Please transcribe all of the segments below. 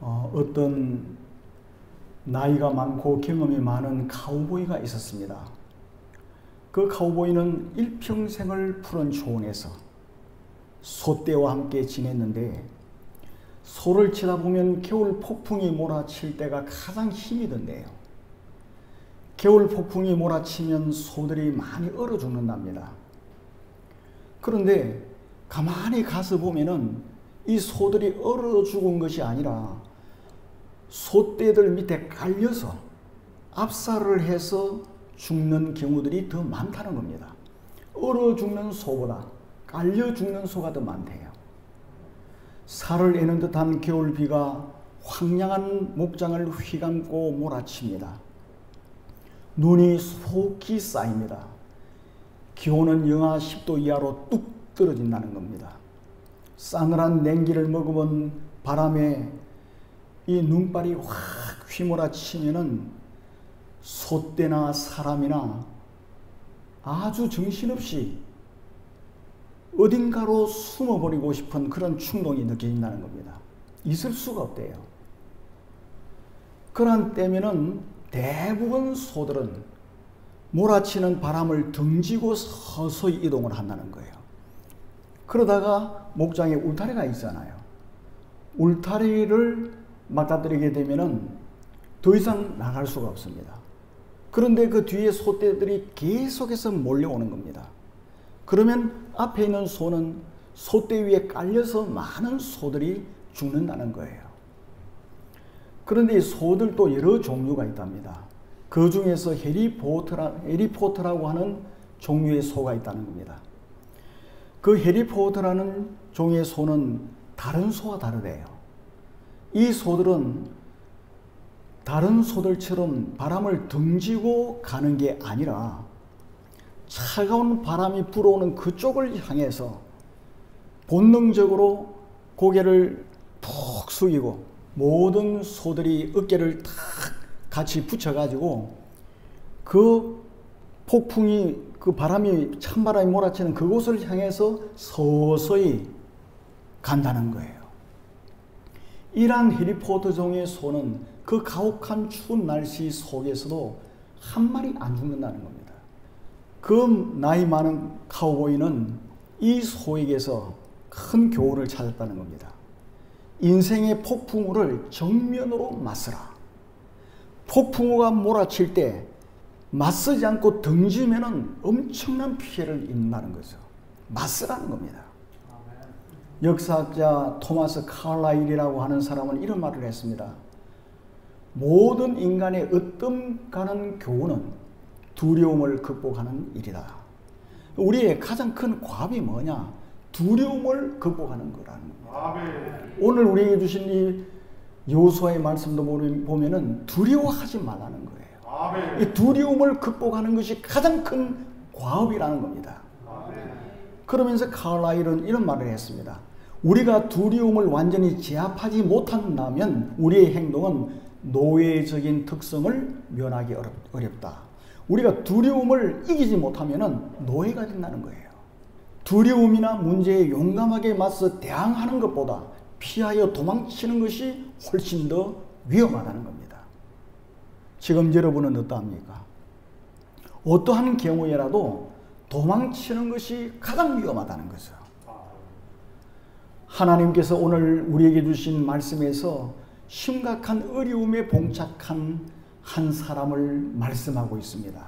어떤 나이가 많고 경험이 많은 카우보이가 있었습니다. 그 카우보이는 일평생을 푸른 초원에서 소떼와 함께 지냈는데, 소를 치다 보면 겨울 폭풍이 몰아칠 때가 가장 힘이 든대요. 겨울 폭풍이 몰아치면 소들이 많이 얼어 죽는답니다. 그런데 가만히 가서 보면은 이 소들이 얼어 죽은 것이 아니라 소떼들 밑에 깔려서 압살을 해서 죽는 경우들이 더 많다는 겁니다. 얼어 죽는 소보다 깔려 죽는 소가 더 많대요. 살을 애는 듯한 겨울비가 황량한 목장을 휘감고 몰아칩니다. 눈이 속히 쌓입니다. 기온은 영하 10도 이하로 뚝 떨어진다는 겁니다. 싸늘한 냉기를 머금은 바람에 이 눈발이 확 휘몰아치면은 소떼나 사람이나 아주 정신없이 어딘가로 숨어버리고 싶은 그런 충동이 느껴진다는 겁니다. 있을 수가 없대요. 그런 때면은 대부분 소들은 몰아치는 바람을 등지고 서서히 이동을 한다는 거예요. 그러다가 목장에 울타리가 있잖아요. 울타리를 맞닥뜨리게 되면은 더 이상 나갈 수가 없습니다. 그런데 그 뒤에 소떼들이 계속해서 몰려오는 겁니다. 그러면 앞에 있는 소는 소떼 위에 깔려서 많은 소들이 죽는다는 거예요. 그런데 이 소들도 여러 종류가 있답니다. 그 중에서 해리포터라고 하는 종류의 소가 있다는 겁니다. 그 해리포터라는 종의 소는 다른 소와 다르대요. 이 소들은 다른 소들처럼 바람을 등지고 가는 게 아니라 차가운 바람이 불어오는 그쪽을 향해서 본능적으로 고개를 푹 숙이고, 모든 소들이 어깨를 탁 같이 붙여가지고 그 폭풍이, 그 바람이, 찬바람이 몰아치는 그곳을 향해서 서서히 간다는 거예요. 이러한 해리포터 종의 소는 그 가혹한 추운 날씨 속에서도 한 마리 안 죽는다는 겁니다. 그 나이 많은 카우보이는 이 소에게서 큰 교훈을 찾았다는 겁니다. 인생의 폭풍우를 정면으로 맞서라. 폭풍우가 몰아칠 때 맞서지 않고 등지면은 엄청난 피해를 입는다는 거죠. 맞서라는 겁니다. 역사학자 토마스 칼라일이라고 하는 사람은 이런 말을 했습니다. 모든 인간의 으뜸가는 교훈은 두려움을 극복하는 일이다. 우리의 가장 큰 과업이 뭐냐? 두려움을 극복하는 거라는 겁니다. 오늘 우리에게 주신 이 여호수아의 말씀도 보면은 두려워하지 말라는 거예요. 이 두려움을 극복하는 것이 가장 큰 과업이라는 겁니다. 그러면서 칼라일은 이런 말을 했습니다. 우리가 두려움을 완전히 제압하지 못한다면 우리의 행동은 노예적인 특성을 면하기 어렵다. 우리가 두려움을 이기지 못하면 노예가 된다는 거예요. 두려움이나 문제에 용감하게 맞서 대항하는 것보다 피하여 도망치는 것이 훨씬 더 위험하다는 겁니다. 지금 여러분은 어떠합니까? 어떠한 경우에라도 도망치는 것이 가장 위험하다는 거죠. 하나님께서 오늘 우리에게 주신 말씀에서 심각한 어려움에 봉착한 한 사람을 말씀하고 있습니다.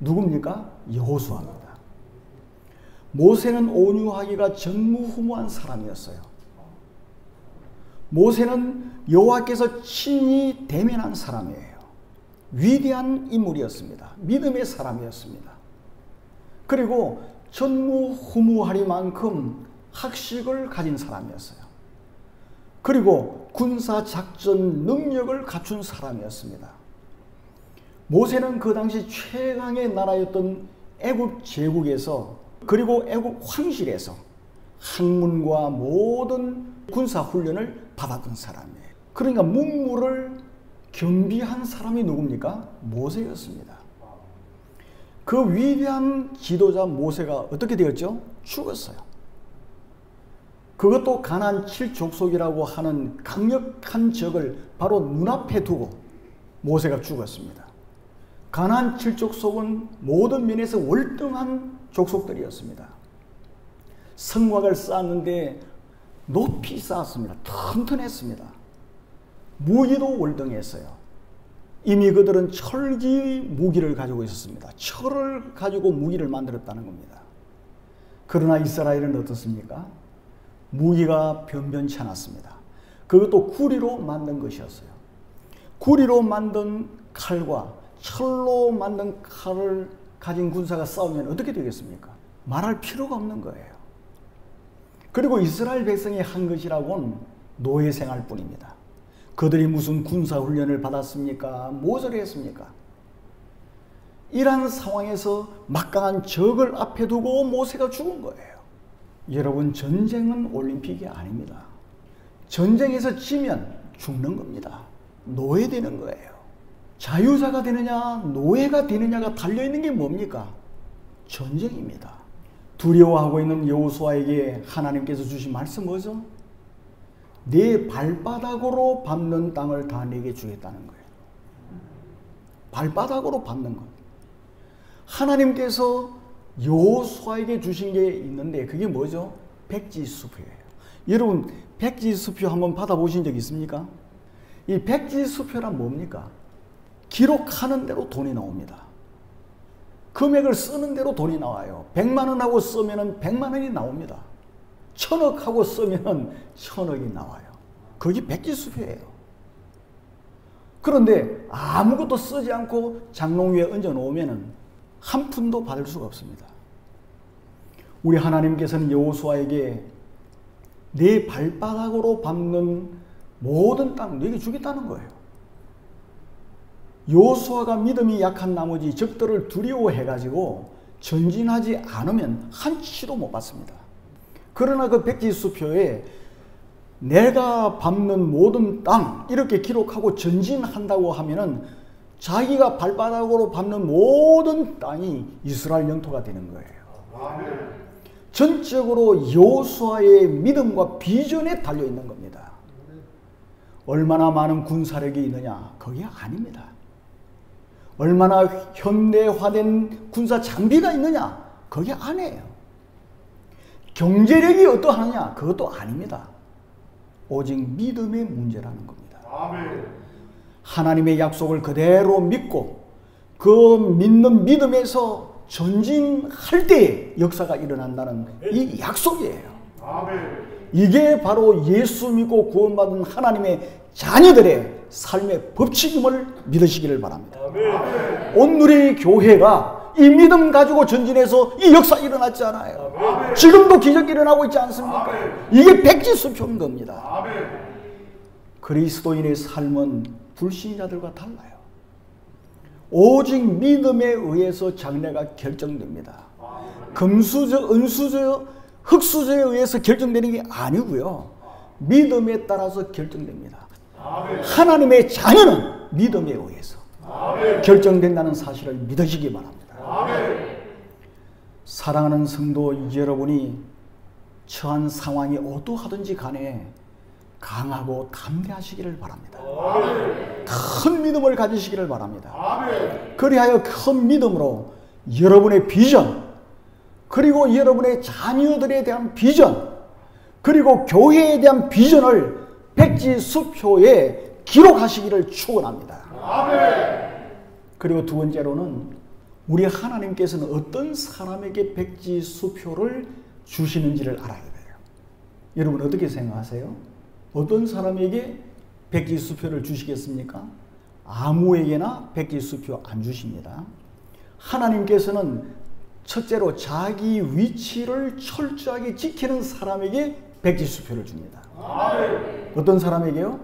누굽니까? 여호수아입니다. 모세는 온유하기가 전무후무한 사람이었어요. 모세는 여호와께서 친히 대면한 사람이에요. 위대한 인물이었습니다. 믿음의 사람이었습니다. 그리고 전무후무하리만큼 학식을 가진 사람이었어요. 그리고 군사 작전 능력을 갖춘 사람이었습니다. 모세는 그 당시 최강의 나라였던 애굽 제국에서, 그리고 애굽 황실에서 학문과 모든 군사 훈련을 받았던 사람이에요. 그러니까 문무를 겸비한 사람이 누굽니까? 모세였습니다. 그 위대한 지도자 모세가 어떻게 되었죠? 죽었어요. 그 그것도 가나안 7족속이라고 하는 강력한 적을 바로 눈앞에 두고 모세가 죽었습니다. 가나안 7족속은 모든 면에서 월등한 족속들이었습니다. 성곽을 쌓았는데 높이 쌓았습니다. 튼튼했습니다. 무기도 월등했어요. 이미 그들은 철기 무기를 가지고 있었습니다. 철을 가지고 무기를 만들었다는 겁니다. 그러나 이스라엘은 어떻습니까? 무기가 변변치 않았습니다. 그것도 구리로 만든 것이었어요. 구리로 만든 칼과 철로 만든 칼을 가진 군사가 싸우면 어떻게 되겠습니까? 말할 필요가 없는 거예요. 그리고 이스라엘 백성이 한 것이라고는 노예 생활 뿐입니다. 그들이 무슨 군사 훈련을 받았습니까? 무엇을 했습니까? 이러한 상황에서 막강한 적을 앞에 두고 모세가 죽은 거예요. 여러분, 전쟁은 올림픽이 아닙니다. 전쟁에서 지면 죽는 겁니다. 노예되는 거예요. 자유자가 되느냐 노예가 되느냐가 달려있는 게 뭡니까? 전쟁입니다. 두려워하고 있는 여호수아에게 하나님께서 주신 말씀 뭐죠? 내 발바닥으로 밟는 땅을 다 내게 주겠다는 거예요. 발바닥으로 밟는 것. 하나님께서 여호수아에게 주신 게 있는데 그게 뭐죠? 백지수표예요. 여러분, 백지수표 한번 받아보신 적 있습니까? 이 백지수표란 뭡니까? 기록하는 대로 돈이 나옵니다. 금액을 쓰는 대로 돈이 나와요. 100만 원 하고 쓰면 100만 원이 나옵니다. 1000억 하고 쓰면 1000억이 나와요. 그게 백지수표예요. 그런데 아무것도 쓰지 않고 장롱 위에 얹어 놓으면 한 푼도 받을 수가 없습니다. 우리 하나님께서는 여호수아에게 내 발바닥으로 밟는 모든 땅 너에게 주겠다는 거예요. 여호수아가 믿음이 약한 나머지 적들을 두려워해가지고 전진하지 않으면 한 치도 못 받습니다. 그러나 그 백지수표에 내가 밟는 모든 땅 이렇게 기록하고 전진한다고 하면은 자기가 발바닥으로 밟는 모든 땅이 이스라엘 영토가 되는 거예요. 전적으로 여호수아의 믿음과 비전에 달려있는 겁니다. 얼마나 많은 군사력이 있느냐? 그게 아닙니다. 얼마나 현대화된 군사 장비가 있느냐? 그게 아니에요. 경제력이 어떠하느냐? 그것도 아닙니다. 오직 믿음의 문제라는 겁니다. 하나님의 약속을 그대로 믿고 그 믿는 믿음에서 전진할 때 역사가 일어난다는 이 약속이에요. 이게 바로 예수 믿고 구원받은 하나님의 자녀들의 삶의 법칙임을 믿으시기를 바랍니다. 오늘의 교회가 이 믿음 가지고 전진해서 이 역사 일어났지 않아요. 지금도 기적이 일어나고 있지 않습니까? 이게 백지수표인 겁니다. 그리스도인의 삶은 불신자들과 달라요. 오직 믿음에 의해서 장래가 결정됩니다. 금수저, 은수저, 흙수저에 의해서 결정되는 게 아니고요. 믿음에 따라서 결정됩니다. 하나님의 자녀는 믿음에 의해서 결정된다는 사실을 믿으시기 바랍니다. 사랑하는 성도 여러분이 처한 상황이 어떠하든지 간에 강하고 담대하시기를 바랍니다. 큰 믿음을 가지시기를 바랍니다. 그리하여 큰 믿음으로 여러분의 비전, 그리고 여러분의 자녀들에 대한 비전, 그리고 교회에 대한 비전을 백지수표에 기록하시기를 축원합니다. 그리고 두 번째로는 우리 하나님께서는 어떤 사람에게 백지수표를 주시는지를 알아야 돼요. 여러분 어떻게 생각하세요? 어떤 사람에게 백지수표를 주시겠습니까? 아무에게나 백지수표 안 주십니다. 하나님께서는 첫째로 자기 위치를 철저하게 지키는 사람에게 백지수표를 줍니다. 어떤 사람에게요?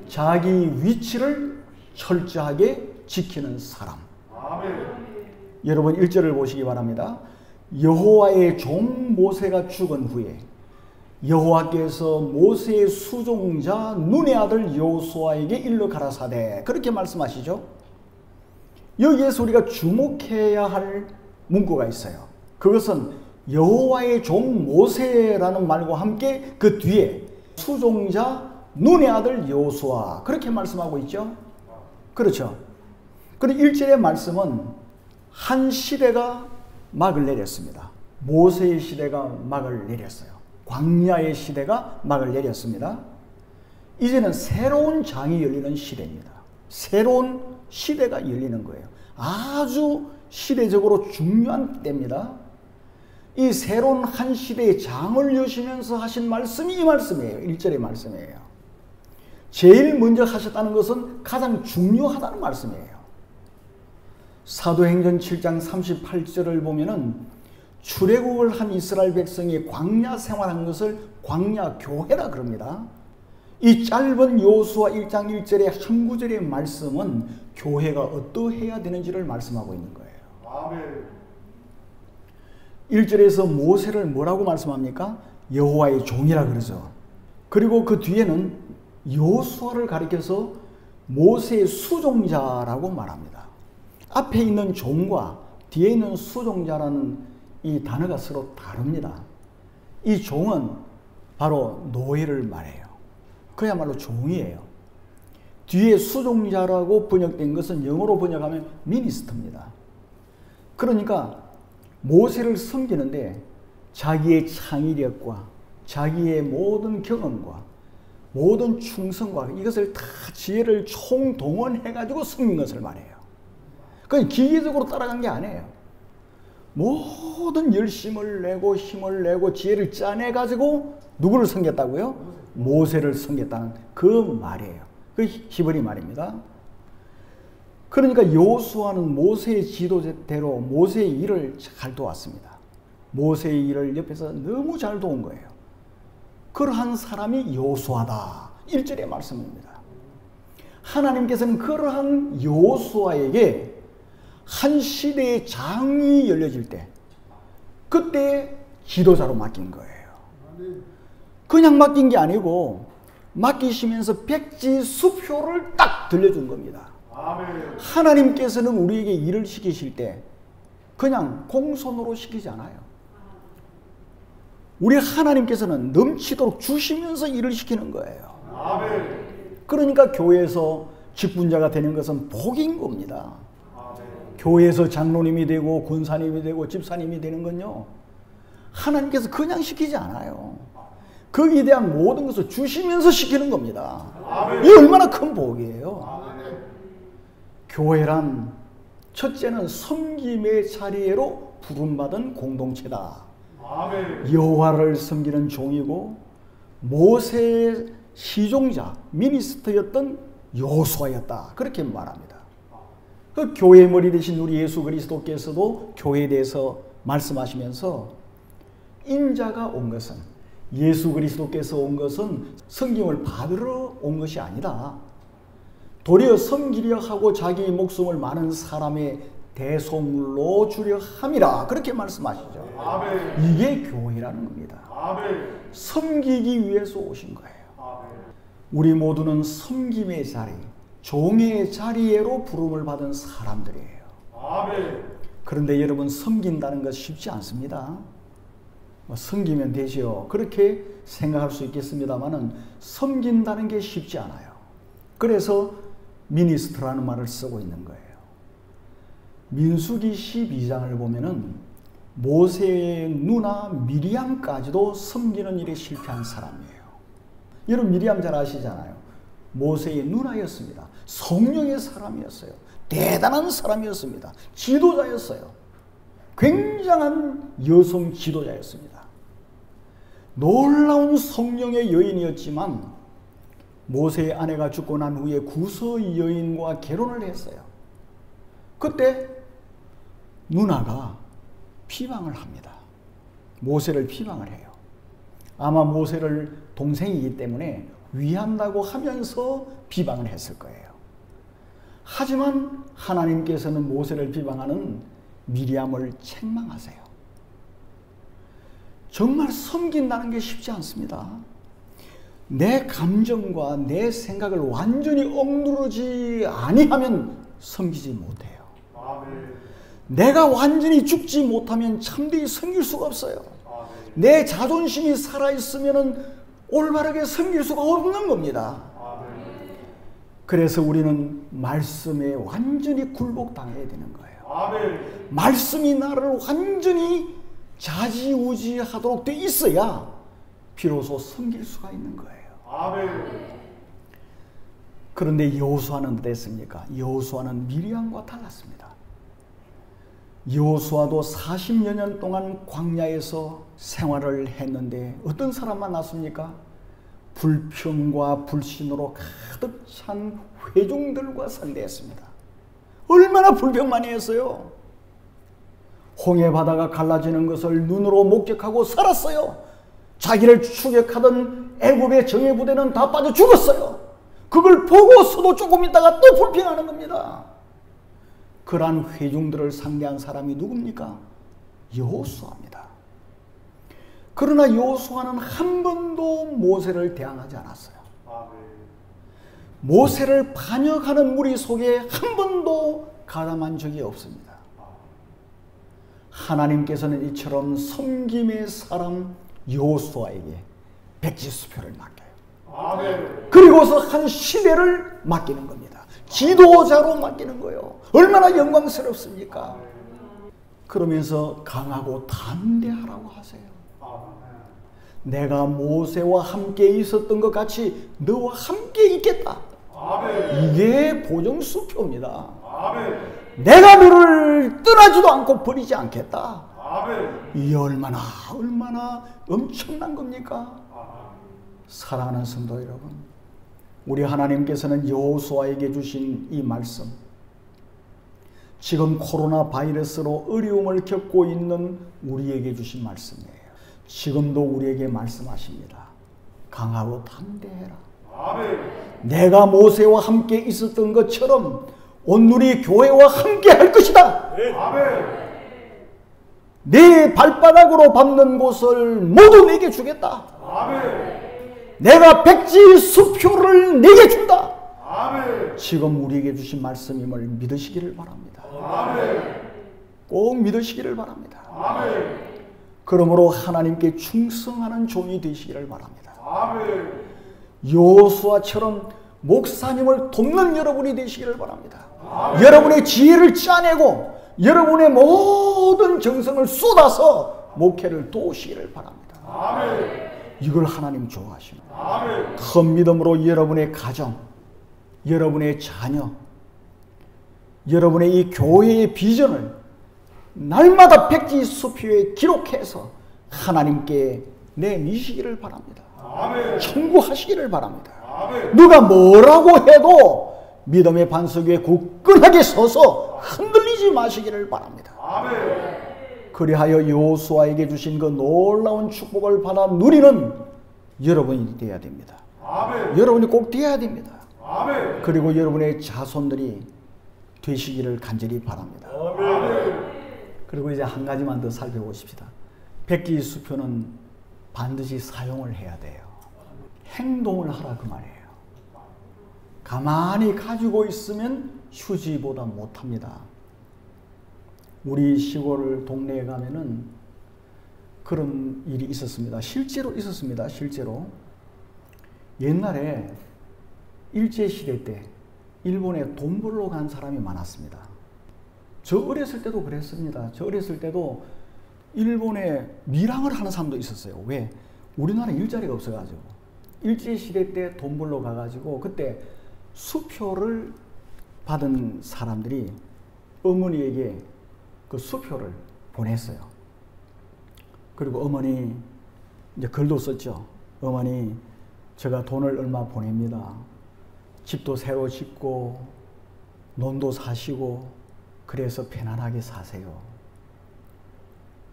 자기 위치를 철저하게 지키는 사람. 여러분 1절을 보시기 바랍니다. 여호와의 종 모세가 죽은 후에 여호와께서 모세의 수종자 눈의 아들 여호수아에게 일러 가라사대, 그렇게 말씀하시죠. 여기에서 우리가 주목해야 할 문구가 있어요. 그것은 여호와의 종 모세라는 말과 함께 그 뒤에 수종자 눈의 아들 여호수아 그렇게 말씀하고 있죠. 그렇죠. 그리고 1절의 말씀은 한 시대가 막을 내렸습니다. 모세의 시대가 막을 내렸어요. 광야의 시대가 막을 내렸습니다. 이제는 새로운 장이 열리는 시대입니다. 새로운 시대가 열리는 거예요. 아주 시대적으로 중요한 때입니다. 이 새로운 한 시대의 장을 여시면서 하신 말씀이 이 말씀이에요. 1절의 말씀이에요. 제일 먼저 하셨다는 것은 가장 중요하다는 말씀이에요. 사도행전 7장 38절을 보면은 출애굽을 한 이스라엘 백성이 광야 생활한 것을 광야 교회라 그럽니다. 이 짧은 여호수아 1장 1절의 한 구절의 말씀은 교회가 어떠해야 되는지를 말씀하고 있는 거예요. 아멘. 1절에서 모세를 뭐라고 말씀합니까? 여호와의 종이라 그러죠. 그리고 그 뒤에는 여호수아를 가리켜서 모세의 수종자라고 말합니다. 앞에 있는 종과 뒤에 있는 수종자라는 이 단어가 서로 다릅니다. 이 종은 바로 노예를 말해요. 그야말로 종이에요. 뒤에 수종자라고 번역된 것은 영어로 번역하면 미니스터입니다. 그러니까 모세를 섬기는데 자기의 창의력과 자기의 모든 경험과 모든 충성과 이것을 다 지혜를 총동원해가지고 섬긴 것을 말해요. 그건 기계적으로 따라간 게 아니에요. 모든 열심을 내고 힘을 내고 지혜를 짜내가지고 누구를 섬겼다고요? 모세를 섬겼다는 그 말이에요. 그 히브리 말입니다. 그러니까 여호수아는 모세의 지도대로 모세의 일을 잘 도왔습니다. 모세의 일을 옆에서 너무 잘 도운 거예요. 그러한 사람이 여호수아다. 1절의 말씀입니다. 하나님께서는 그러한 여호수아에게 한 시대의 장이 열려질 때 그때 지도자로 맡긴 거예요. 그냥 맡긴 게 아니고 맡기시면서 백지수표를 딱 들려준 겁니다. 하나님께서는 우리에게 일을 시키실 때 그냥 공손으로 시키지 않아요. 우리 하나님께서는 넘치도록 주시면서 일을 시키는 거예요. 그러니까 교회에서 직분자가 되는 것은 복인 겁니다. 교회에서 장로님이 되고 권사님이 되고 집사님이 되는 건요, 하나님께서 그냥 시키지 않아요. 거기에 대한 모든 것을 주시면서 시키는 겁니다. 이 얼마나 큰 복이에요. 교회란 첫째는 섬김의 자리로 부름받은 공동체다. 여호와를 섬기는 종이고 모세의 시종자 미니스터였던 여호수아였다. 그렇게 말합니다. 그 교회의 머리 되신 우리 예수 그리스도께서도 교회에 대해서 말씀하시면서 인자가 온 것은, 예수 그리스도께서 온 것은 섬김을 받으러 온 것이 아니다. 도리어 섬기려 하고 자기 목숨을 많은 사람의 대속물로 주려 함이라. 그렇게 말씀하시죠. 아멘. 이게 교회라는 겁니다. 아멘. 섬기기 위해서 오신 거예요. 아멘. 우리 모두는 섬김의 자리, 종의 자리로 부름을 받은 사람들이에요. 아멘. 그런데 여러분, 섬긴다는 것 쉽지 않습니다. 섬기면 되지요, 그렇게 생각할 수 있겠습니다만은 섬긴다는 게 쉽지 않아요. 그래서 미니스트라는 말을 쓰고 있는 거예요. 민수기 12장을 보면은 모세의 누나 미리암까지도 섬기는 일에 실패한 사람이에요. 여러분, 미리암 잘 아시잖아요. 모세의 누나였습니다. 성령의 사람이었어요. 대단한 사람이었습니다. 지도자였어요. 굉장한 여성 지도자였습니다. 놀라운 성령의 여인이었지만 모세의 아내가 죽고 난 후에 구서 여인과 결혼을 했어요. 그때 누나가 비방을 합니다. 모세를 비방을 해요. 아마 모세를 동생이기 때문에 위한다고 하면서 비방을 했을 거예요. 하지만 하나님께서는 모세를 비방하는 미리암을 책망하세요. 정말 섬긴다는 게 쉽지 않습니다. 내 감정과 내 생각을 완전히 억누르지 아니하면 섬기지 못해요. 아멘. 내가 완전히 죽지 못하면 참되이 섬길 수가 없어요. 내 자존심이 살아있으면 올바르게 섬길 수가 없는 겁니다. 그래서 우리는 말씀에 완전히 굴복당해야 되는 거예요. 말씀이 나를 완전히 좌지우지하도록 돼 있어야 비로소 섬길 수가 있는 거예요. 그런데 여호수아는 어땠습니까? 여호수아는 미리암과 달랐습니다. 여호수아도 40여 년 동안 광야에서 생활을 했는데 어떤 사람 만났습니까? 불평과 불신으로 가득 찬 회중들과 상대했습니다. 얼마나 불평 많이 했어요. 홍해 바다가 갈라지는 것을 눈으로 목격하고 살았어요. 자기를 추격하던 애굽의 정예 부대는 다 빠져 죽었어요. 그걸 보고서도 조금 있다가 또 불평하는 겁니다. 그러한 회중들을 상대한 사람이 누굽니까? 여호수아입니다. 그러나 여호수아는 한 번도 모세를 대항하지 않았어요. 모세를 반역하는 무리 속에 한 번도 가담한 적이 없습니다. 하나님께서는 이처럼 섬김의 사람 여호수아에게 백지수표를 맡겨요. 그리고서 한 시대를 맡기는 겁니다. 지도자로 맡기는 거예요. 얼마나 영광스럽습니까? 그러면서 강하고 담대하라고 하세요. 내가 모세와 함께 있었던 것 같이 너와 함께 있겠다. 이게 보정수표입니다. 내가 너를 떠나지도 않고 버리지 않겠다. 이게 얼마나 엄청난 겁니까? 사랑하는 성도 여러분, 우리 하나님께서는 여호수아에게 주신 이 말씀, 지금 코로나 바이러스로 어려움을 겪고 있는 우리에게 주신 말씀이에요. 지금도 우리에게 말씀하십니다. 강하고 담대해라. 내가 모세와 함께 있었던 것처럼 온누리 교회와 함께 할 것이다. 내 발바닥으로 밟는 곳을 모두 내게 주겠다. 내가 백지 수표를 내게 준다. 지금 우리에게 주신 말씀임을 믿으시기를 바랍니다. 꼭 믿으시기를 바랍니다. 그러므로 하나님께 충성하는 종이 되시기를 바랍니다. 여호수아처럼 목사님을 돕는 여러분이 되시기를 바랍니다. 여러분의 지혜를 짜내고 여러분의 모든 정성을 쏟아서 목회를 도우시기를 바랍니다. 이걸 하나님 좋아하십니다. 큰 믿음으로 여러분의 가정, 여러분의 자녀, 여러분의 이 교회의 비전을 날마다 백지수표에 기록해서 하나님께 내미시기를 바랍니다. 청구하시기를 바랍니다. 누가 뭐라고 해도 믿음의 반석 위에 굳건하게 서서 흔들리지 마시기를 바랍니다. 그리하여 여호수아에게 주신 그 놀라운 축복을 받아 누리는 여러분이 되어야 됩니다. 여러분이 꼭 되어야 됩니다. 그리고 여러분의 자손들이 되시기를 간절히 바랍니다. 그리고 이제 한 가지만 더 살펴보십시다. 백지수표는 반드시 사용을 해야 돼요. 행동을 하라 그 말이에요. 가만히 가지고 있으면 휴지보다 못합니다. 우리 시골 동네에 가면은 그런 일이 있었습니다. 실제로 있었습니다. 실제로. 옛날에 일제시대 때 일본에 돈 벌러 간 사람이 많았습니다. 저 어렸을 때도 그랬습니다. 저 어렸을 때도 일본에 밀항을 하는 사람도 있었어요. 왜? 우리나라 일자리가 없어가지고. 일제시대 때 돈 벌러 가가지고 그때 수표를 받은 사람들이 어머니에게 그 수표를 보냈어요. 그리고 어머니 이제 글도 썼죠. 어머니, 제가 돈을 얼마 보냅니다. 집도 새로 짓고 논도 사시고 그래서 편안하게 사세요.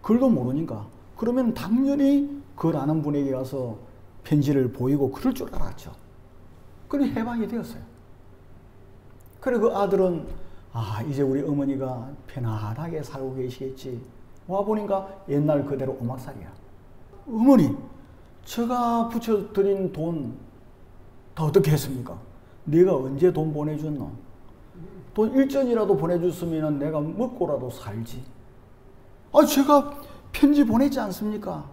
글도 모르니까 그러면 당연히 글 아는 분에게 가서 편지를 보이고 그럴 줄 알았죠. 그래 해방이 되었어요. 그래 그 아들은 이제 우리 어머니가 편안하게 살고 계시겠지. 와보니까 옛날 그대로 오막살이야. 어머니, 제가 붙여드린 돈 다 어떻게 했습니까? 네가 언제 돈 보내줬노? 돈 1전이라도 보내줬으면 내가 먹고라도 살지. 제가 편지 보냈지 않습니까?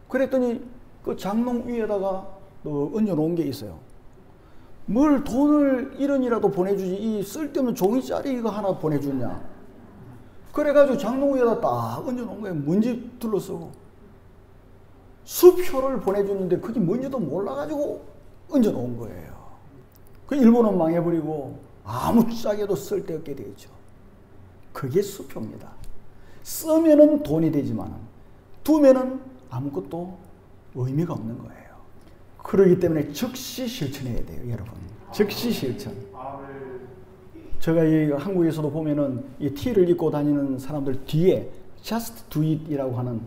그랬더니 그 장롱 위에다가 얹어놓은 게 있어요. 뭘 돈을 1원이라도 보내주지 이 쓸데없는 종이짜리 이거 하나 보내주냐. 그래가지고 장롱 위에다 딱 얹어놓은 거예요. 먼지 둘러쓰고. 수표를 보내줬는데 그게 뭔지도 몰라가지고 얹어놓은 거예요. 그 일본은 망해버리고 아무짝에도 쓸데없게 되죠. 그게 수표입니다. 쓰면은 돈이 되지만 두면은 아무것도 의미가 없는 거예요. 그렇기 때문에 즉시 실천해야 돼요, 여러분. 즉시 실천. 제가 이 한국에서도 보면은 이 티를 입고 다니는 사람들 뒤에 Just do it이라고 하는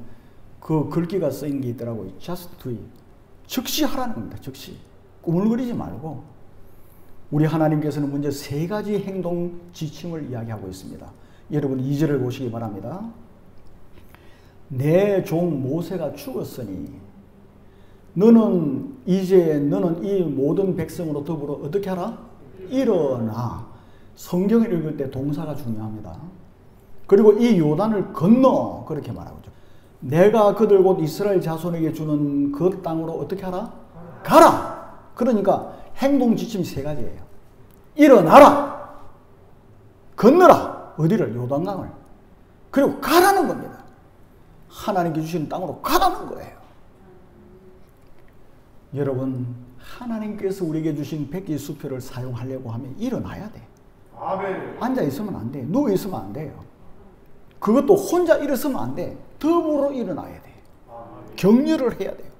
그 글귀가 쓰인 게 있더라고요. Just do it. 즉시 하라는 겁니다. 즉시. 꾸물거리지 말고. 우리 하나님께서는 먼저 3가지 행동 지침을 이야기하고 있습니다. 여러분 2절을 보시기 바랍니다. 내 종 모세가 죽었으니 너는 이 모든 백성으로 더불어 어떻게 하라? 일어나. 성경을 읽을 때 동사가 중요합니다. 그리고 이 요단을 건너 그렇게 말하고 있죠. 내가 그들 곧 이스라엘 자손에게 주는 그 땅으로 어떻게 하라? 가라. 그러니까 행동 지침이 3가지예요. 일어나라. 건너라. 어디를? 요단강을. 그리고 가라는 겁니다. 하나님께 주신 땅으로 가라는 거예요. 여러분, 하나님께서 우리에게 주신 백기 수표를 사용하려고 하면 일어나야 돼. 앉아 있으면 안 돼. 누워 있으면 안 돼요. 그것도 혼자 일어서면 안 돼. 더불어 일어나야 돼. 격려를 해야 돼요.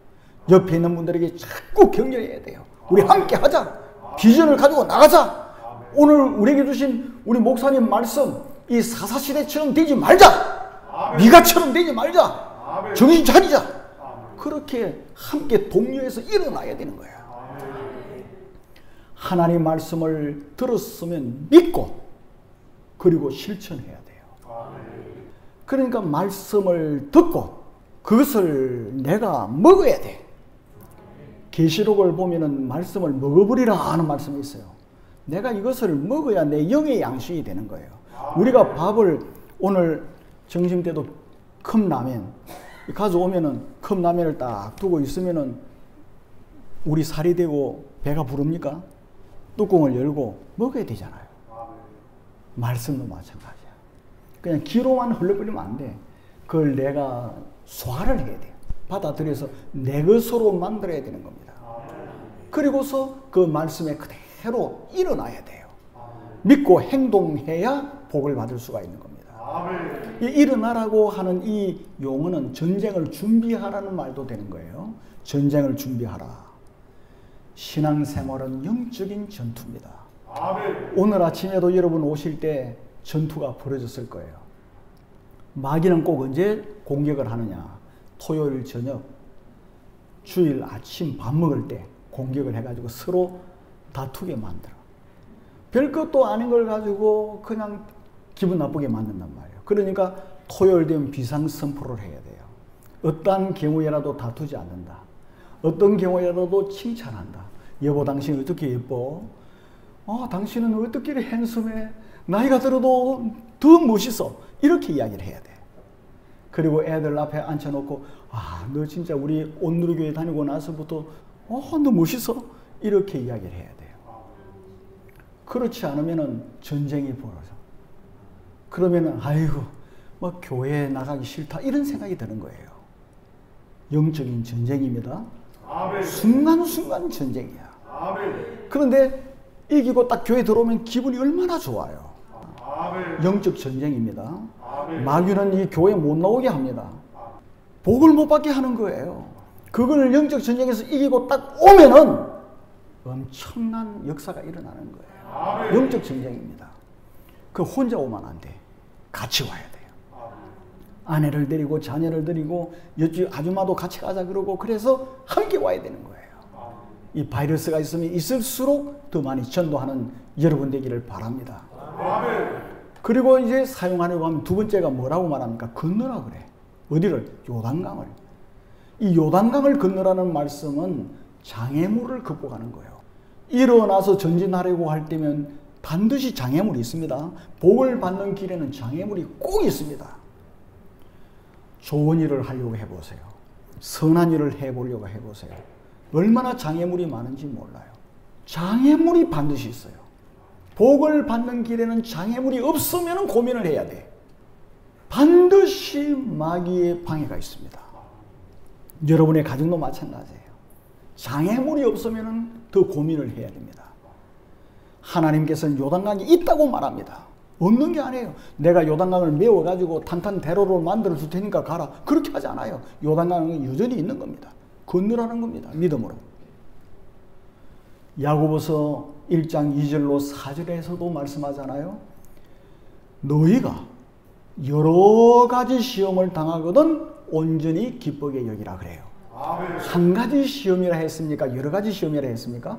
옆에 있는 분들에게 자꾸 격려해야 돼요. 우리 함께 하자. 비전을 가지고 나가자. 오늘 우리에게 주신 우리 목사님 말씀, 이 사사시대처럼 되지 말자. 미가처럼 되지 말자. 정신 차리자. 그렇게 함께 독려해서 일어나야 되는 거예요. 하나님 말씀을 들었으면 믿고 그리고 실천해야 돼요. 그러니까 말씀을 듣고 그것을 내가 먹어야 돼. 계시록을 보면은 말씀을 먹어버리라 하는 말씀이 있어요. 내가 이것을 먹어야 내 영의 양식이 되는 거예요. 우리가 밥을 오늘 점심 때도 컵라면 가져오면은 컵라면을 딱 두고 있으면은 우리 살이 되고 배가 부릅니까? 뚜껑을 열고 먹어야 되잖아요. 말씀도 마찬가지야. 그냥 귀로만 흘러버리면 안 돼. 그걸 내가 소화를 해야 돼요. 받아들여서 내 것으로 만들어야 되는 겁니다. 그리고서 그 말씀에 그대로 일어나야 돼요. 믿고 행동해야 복을 받을 수가 있는 겁니다. 이 일어나라고 하는 이 용어는 전쟁을 준비하라는 말도 되는 거예요. 전쟁을 준비하라. 신앙생활은 영적인 전투입니다. 오늘 아침에도 여러분 오실 때 전투가 벌어졌을 거예요. 마귀는 꼭 언제 공격을 하느냐? 토요일 저녁, 주일 아침 밥 먹을 때 공격을 해가지고 서로 다투게 만들어. 별것도 아닌 걸 가지고 그냥 기분 나쁘게 만든단 말이에요. 그러니까 토요일 되면 비상선포를 해야 돼요. 어떠한 경우에라도 다투지 않는다. 어떤 경우에라도 칭찬한다. 여보, 당신 어떻게 예뻐? 당신은 어떻게 이렇게 핸섬해? 나이가 들어도 더 멋있어. 이렇게 이야기를 해야 돼. 그리고 애들 앞에 앉혀놓고 너 진짜 우리 온누리교회 다니고 나서부터 너 멋있어. 이렇게 이야기를 해야 돼요. 그렇지 않으면 전쟁이 벌어져. 그러면은 아이고 교회에 나가기 싫다 이런 생각이 드는 거예요. 영적인 전쟁입니다. 순간순간 전쟁이야. 그런데 이기고 딱 교회 들어오면 기분이 얼마나 좋아요. 영적 전쟁입니다. 마귀는 이 교회 못 나오게 합니다. 복을 못 받게 하는 거예요. 그걸 영적 전쟁에서 이기고 딱 오면은 엄청난 역사가 일어나는 거예요. 영적 전쟁입니다. 그 혼자 오면 안 돼. 같이 와야 돼요. 아내를 데리고 자녀를 데리고 옆집 아줌마도 같이 가자 그러고 그래서 함께 와야 되는 거예요. 이 바이러스가 있으면 있을수록 더 많이 전도하는 여러분 되기를 바랍니다. 그리고 이제 사용하려고 하면 두 번째가 뭐라고 말합니까? 건너라 그래. 어디를? 요단강을. 이 요단강을 건너라는 말씀은 장애물을 극복하는 거예요. 일어나서 전진하려고 할 때면 반드시 장애물이 있습니다. 복을 받는 길에는 장애물이 꼭 있습니다. 좋은 일을 하려고 해보세요. 선한 일을 해보려고 해보세요. 얼마나 장애물이 많은지 몰라요. 장애물이 반드시 있어요. 복을 받는 길에는 장애물이 없으면 고민을 해야 돼. 반드시 마귀의 방해가 있습니다. 여러분의 가정도 마찬가지예요. 장애물이 없으면 더 고민을 해야 됩니다. 하나님께서는 요단강이 있다고 말합니다. 없는 게 아니에요. 내가 요단강을 메워가지고 탄탄대로를 만들어 줄 테니까 가라. 그렇게 하지 않아요. 요단강은 여전히 있는 겁니다. 건너라는 겁니다. 믿음으로. 야고보서 1장 2절로 4절에서도 말씀하잖아요. 너희가 여러 가지 시험을 당하거든 온전히 기쁘게 여기라 그래요. 한 가지 시험이라 했습니까? 여러 가지 시험이라 했습니까?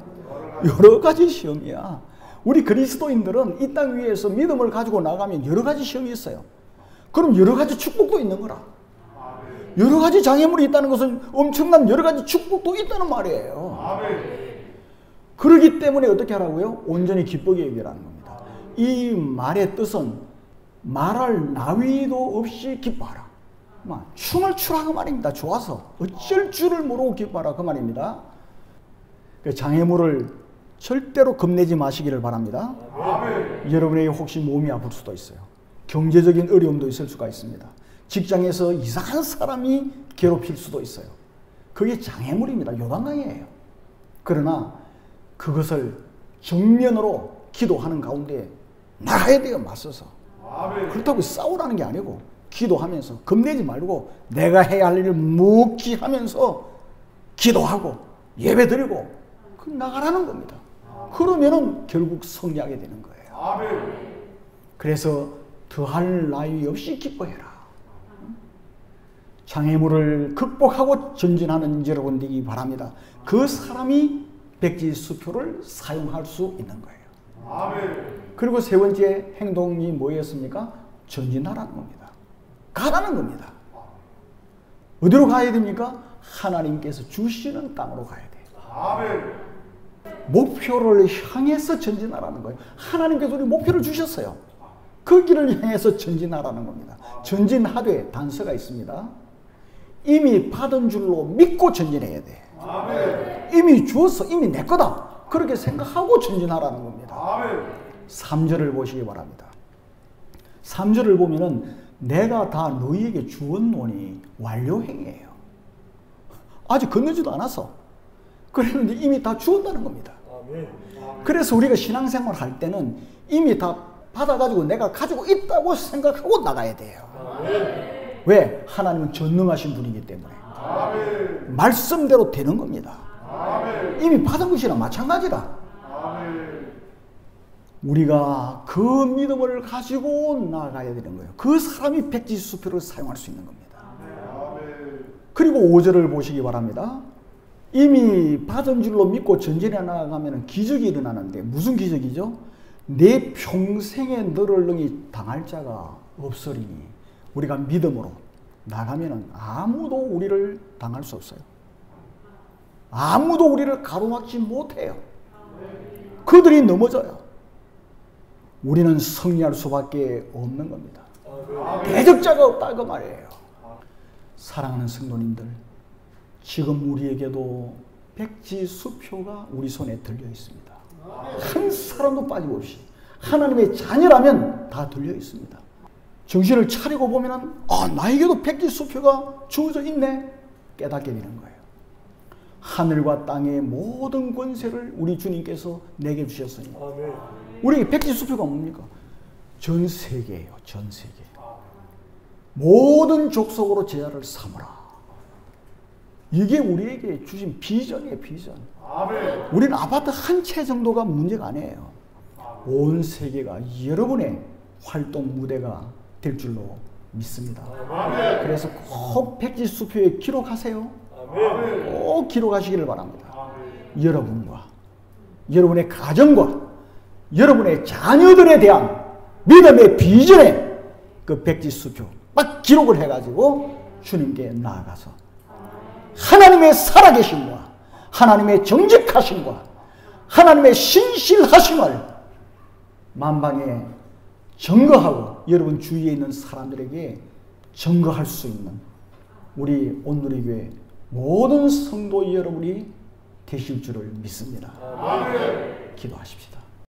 여러 가지 시험이야. 우리 그리스도인들은 이 땅 위에서 믿음을 가지고 나가면 여러 가지 시험이 있어요. 그럼 여러 가지 축복도 있는 거라. 여러 가지 장애물이 있다는 것은 엄청난 여러 가지 축복도 있다는 말이에요. 그렇기 때문에 어떻게 하라고요? 온전히 기쁘게 여기라는 겁니다. 이 말의 뜻은 말할 나위도 없이 기뻐하라. 춤을 추라 그 말입니다. 좋아서 어쩔 줄을 모르고 기뻐하라 그 말입니다. 장애물을 절대로 겁내지 마시기를 바랍니다. 여러분에게 혹시 몸이 아플 수도 있어요. 경제적인 어려움도 있을 수가 있습니다. 직장에서 이상한 사람이 괴롭힐 수도 있어요. 그게 장애물입니다. 요단강이에요. 그러나 그것을 정면으로 기도하는 가운데 나가야 돼요. 맞서서. 그렇다고 싸우라는 게 아니고 기도하면서 겁내지 말고 내가 해야 할 일을 묵히 하면서 기도하고 예배드리고 나가라는 겁니다. 그러면은 결국 승리하게 되는 거예요. 그래서 더할 나위 없이 기뻐해라. 장애물을 극복하고 전진하는 여러분 되기 바랍니다. 그 사람이 백지수표를 사용할 수 있는 거예요. 그리고 세 번째 행동이 뭐였습니까? 전진하라는 겁니다. 가라는 겁니다. 어디로 가야 됩니까? 하나님께서 주시는 땅으로 가야 돼요. 목표를 향해서 전진하라는 거예요. 하나님께서 우리 목표를 주셨어요. 그 길을 향해서 전진하라는 겁니다. 전진하되 단서가 있습니다. 이미 받은 줄로 믿고 전진해야 돼. 이미 주었어. 이미 내 거다. 그렇게 생각하고 전진하라는 겁니다. 3절을 보시기 바랍니다. 3절을 보면은 내가 다 너희에게 주었노니 완료행위예요. 아직 건너지도 않았어. 그랬는데 이미 다 주었다는 겁니다. 그래서 우리가 신앙생활 할 때는 이미 다 받아가지고 내가 가지고 있다고 생각하고 나가야 돼요. 왜? 하나님은 전능하신 분이기 때문에. 말씀대로 되는 겁니다. 이미 받은 것이랑 마찬가지다. 우리가 그 믿음을 가지고 나가야 되는 거예요. 그 사람이 백지수표를 사용할 수 있는 겁니다. 그리고 5절을 보시기 바랍니다. 이미 받은 줄로 믿고 전진해 나가면 기적이 일어나는데 무슨 기적이죠? 내 평생에 너를 능히 당할 자가 없으리니 우리가 믿음으로 나가면 아무도 우리를 당할 수 없어요. 아무도 우리를 가로막지 못해요. 그들이 넘어져요. 우리는 승리할 수밖에 없는 겁니다. 대적자가 없다 그 말이에요. 사랑하는 성도님들, 지금 우리에게도 백지수표가 우리 손에 들려 있습니다. 한 사람도 빠짐없이 하나님의 자녀라면 다 들려 있습니다. 정신을 차리고 보면은 나에게도 백지수표가 주어져 있네 깨닫게 되는 거예요. 하늘과 땅의 모든 권세를 우리 주님께서 내게 주셨으니 우리에게 백지수표가 뭡니까? 전 세계예요. 전 세계. 모든 족속으로 제자를 삼으라. 이게 우리에게 주신 비전이에요. 비전. 우리는 아파트 한 채 정도가 문제가 아니에요. 온 세계가 여러분의 활동 무대가 될 줄로 믿습니다. 그래서 꼭 백지수표에 기록하세요. 꼭 기록하시기를 바랍니다. 여러분과 여러분의 가정과 여러분의 자녀들에 대한 믿음의 비전에 그 백지수표 딱 기록을 해가지고 주님께 나아가서 하나님의 살아계심과 하나님의 정직하심과 하나님의 신실하심을 만방에 증거하고 여러분 주위에 있는 사람들에게 증거할 수 있는 우리 온누리교회 모든 성도 여러분이 되실 줄을 믿습니다. 기도하십시다.